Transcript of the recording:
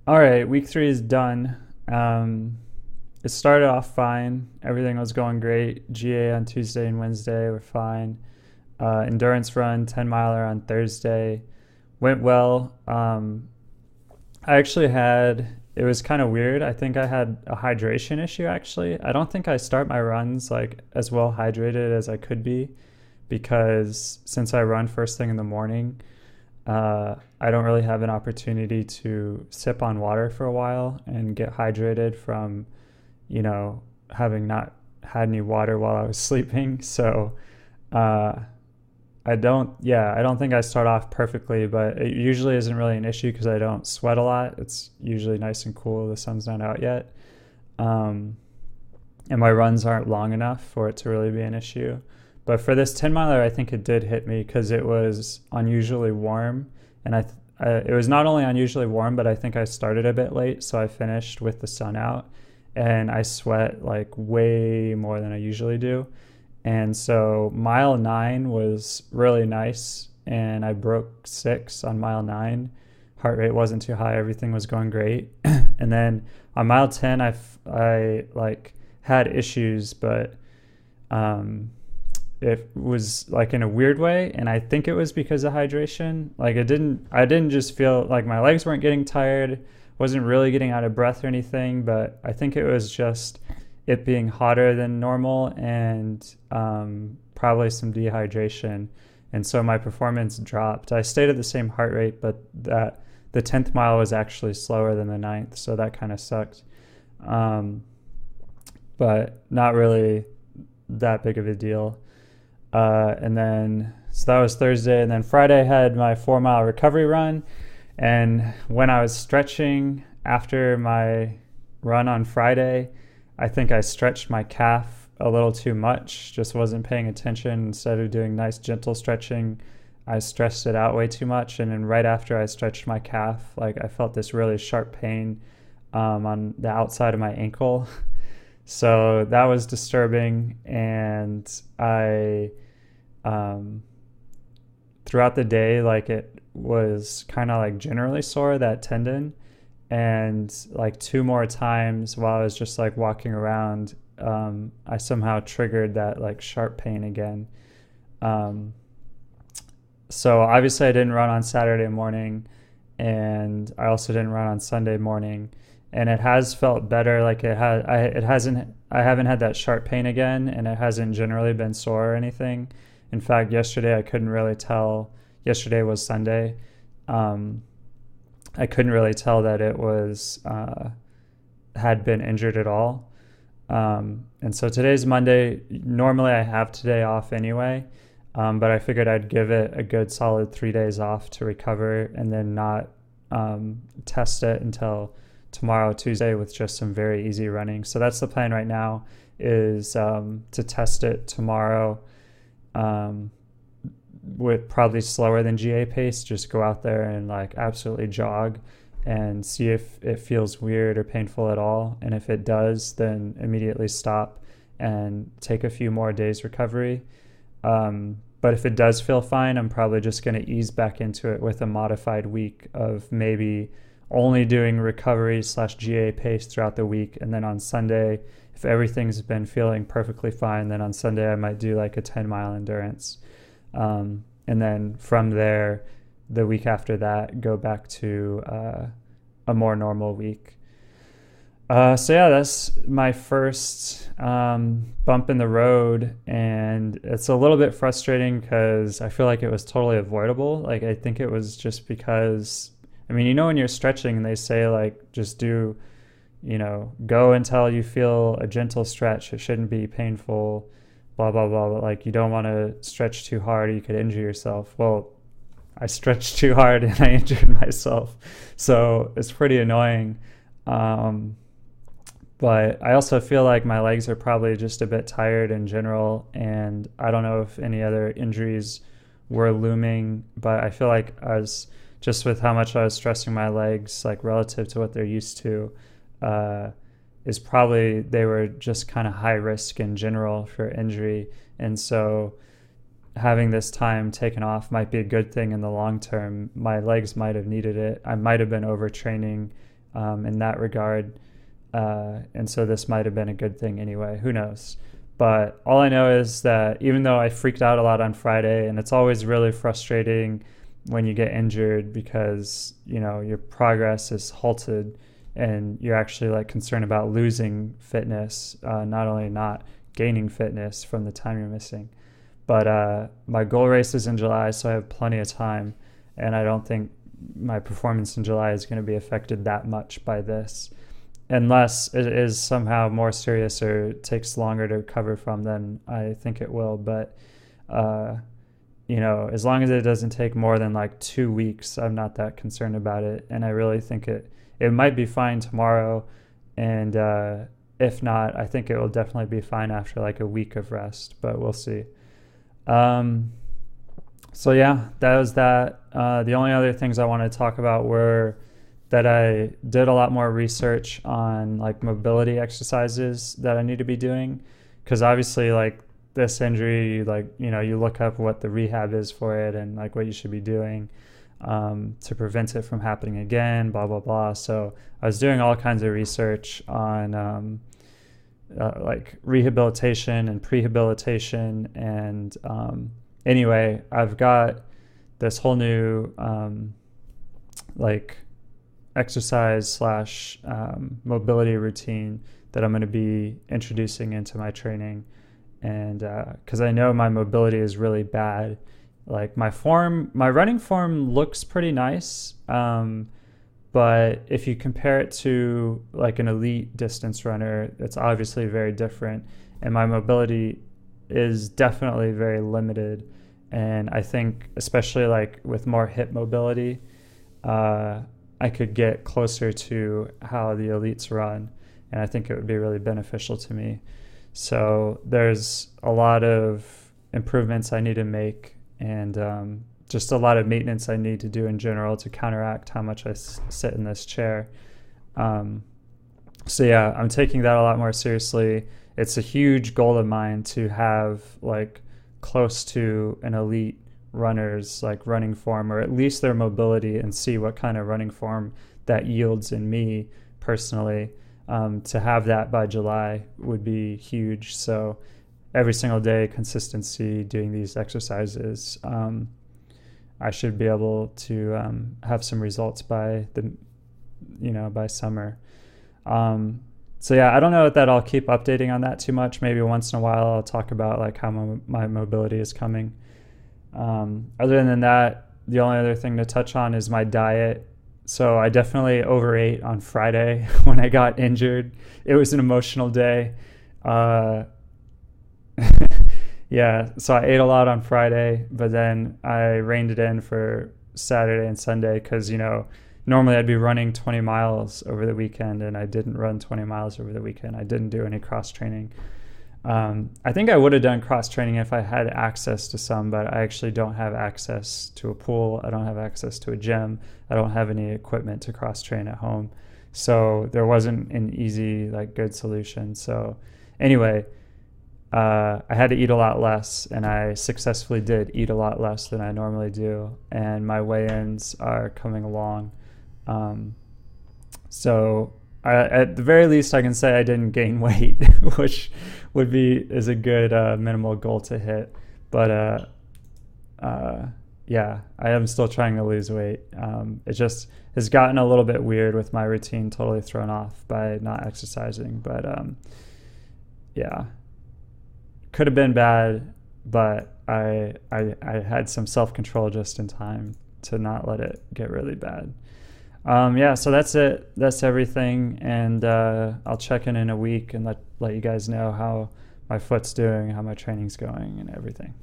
All right, week 3 is done. It started off fine. Everything was going great. GA on Tuesday and Wednesday were fine. Endurance run, 10 miler on Thursday went well. I actually it was kind of weird. I think I had a hydration issue actually. I don't think I start my runs like as well hydrated as I could be because since I run first thing in the morning, I don't really have an opportunity to sip on water for a while and get hydrated from, you know, having not had any water while I was sleeping. So, uh, I don't think I start off perfectly, but it usually isn't really an issue because I don't sweat a lot. It's usually nice and cool. The sun's not out yet. Um, and my runs aren't long enough for it to really be an issue. But for this 10 miler, I think it did hit me because it was unusually warm. And it was not only unusually warm, but I think I started a bit late. So I finished with the sun out and I sweat like way more than I usually do. And so mile 9 was really nice. And I broke 6 on mile 9. Heart rate wasn't too high. Everything was going great. And then on mile 10, I like had issues, but it was like in a weird way, and I think it was because of hydration. Like I didn't just feel like my legs weren't getting tired, wasn't really getting out of breath or anything, but I think it was just it being hotter than normal and probably some dehydration. And so my performance dropped. I stayed at the same heart rate, but that the 10th mile was actually slower than the ninth, so that kind of sucked. Um, but not really that big of a deal. And then, so that was Thursday. And then Friday, I had my 4 mile recovery run. And when I was stretching after my run on Friday, I think I stretched my calf a little too much, just wasn't paying attention. Instead of doing nice, gentle stretching, I stretched it out way too much. And then right after I stretched my calf, like I felt this really sharp pain on the outside of my ankle. So that was disturbing. And um, throughout the day, like it was kind of like generally sore, that tendon. And like 2 more times while I was just like walking around, I somehow triggered that like sharp pain again. Um, so obviously I didn't run on Saturday morning, and I also didn't run on Sunday morning. And it has felt better. Like I haven't had that sharp pain again, and it hasn't generally been sore or anything. In fact, yesterday I couldn't really tell. Yesterday was Sunday. Um, I couldn't really tell that it was had been injured at all. And so today's Monday. Normally I have today off anyway, but I figured I'd give it a good solid 3 days off to recover and then not test it until tomorrow, Tuesday, with just some very easy running. So that's the plan right now, is to test it tomorrow um, with probably slower than GA pace. Just go out there and like absolutely jog and see if it feels weird or painful at all. And if it does, then immediately stop and take a few more days recovery. But if it does feel fine, I'm probably just going to ease back into it with a modified week of maybe only doing recovery / GA pace throughout the week. And then on Sunday, if everything's been feeling perfectly fine, then on Sunday I might do like a 10-mile endurance. And then from there, the week after that, go back to a more normal week. So yeah, that's my first bump in the road, and it's a little bit frustrating because I feel like it was totally avoidable. Like I think it was just because, I mean, when you're stretching and they say like just do, go until you feel a gentle stretch. It shouldn't be painful, blah, blah, blah. But like you don't want to stretch too hard or you could injure yourself. Well, I stretched too hard and I injured myself. So it's pretty annoying. But I also feel like my legs are probably just a bit tired in general. And I don't know if any other injuries were looming, but I feel like I was just with how much I was stressing my legs, like relative to what they're used to, is probably they were just kind of high risk in general for injury. And so having this time taken off might be a good thing in the long term. My legs might have needed it. I might have been overtraining in that regard. And so this might have been a good thing anyway. Who knows? But all I know is that even though I freaked out a lot on Friday, and it's always really frustrating when you get injured because, you know, your progress is halted and you're actually like concerned about losing fitness, not only not gaining fitness from the time you're missing. But my goal race is in July, so I have plenty of time, and I don't think my performance in July is going to be affected that much by this, unless it is somehow more serious or takes longer to recover from than I think it will. But you know, as long as it doesn't take more than like 2 weeks, I'm not that concerned about it. And I really think it might be fine tomorrow. And if not, I think it will definitely be fine after like a week of rest, but we'll see. So yeah, that was that. The only other things I want to talk about were that I did a lot more research on like mobility exercises that I need to be doing. Cause obviously like this injury, like, you know, you look up what the rehab is for it and like what you should be doing to prevent it from happening again, blah, blah, blah. So I was doing all kinds of research on like rehabilitation and prehabilitation. And anyway, I've got this whole new like exercise / mobility routine that I'm going to be introducing into my training. And because I know my mobility is really bad. Like my running form looks pretty nice, but if you compare it to like an elite distance runner, it's obviously very different, and my mobility is definitely very limited. And I think especially like with more hip mobility, I could get closer to how the elites run, and I think it would be really beneficial to me. So there's a lot of improvements I need to make, and just a lot of maintenance I need to do in general to counteract how much I sit in this chair. So yeah, I'm taking that a lot more seriously. It's a huge goal of mine to have like close to an elite runner's like running form, or at least their mobility, and see what kind of running form that yields in me personally. To have that by July would be huge. So every single day, consistency, doing these exercises, I should be able to have some results by by summer. So yeah, I don't know that I'll keep updating on that too much. Maybe once in a while I'll talk about like how my mobility is coming. Other than that, the only other thing to touch on is my diet. So I definitely overate on Friday when I got injured. It was an emotional day. Yeah, so I ate a lot on Friday, but then I reined it in for Saturday and Sunday because, you know, normally I'd be running 20 miles over the weekend, and I didn't run 20 miles over the weekend. I didn't do any cross training. I think I would have done cross training if I had access to some, but I actually don't have access to a pool. I don't have access to a gym. I don't have any equipment to cross train at home. So there wasn't an easy, like, good solution. So anyway, I had to eat a lot less, and I successfully did eat a lot less than I normally do. And my weigh-ins are coming along. So at the very least, I can say I didn't gain weight, which is a good minimal goal to hit. But yeah, I am still trying to lose weight. It just has gotten a little bit weird with my routine, totally thrown off by not exercising. But yeah, could have been bad, but I had some self-control just in time to not let it get really bad. Yeah, so that's it. That's everything. And I'll check in a week and let you guys know how my foot's doing, how my training's going, and everything.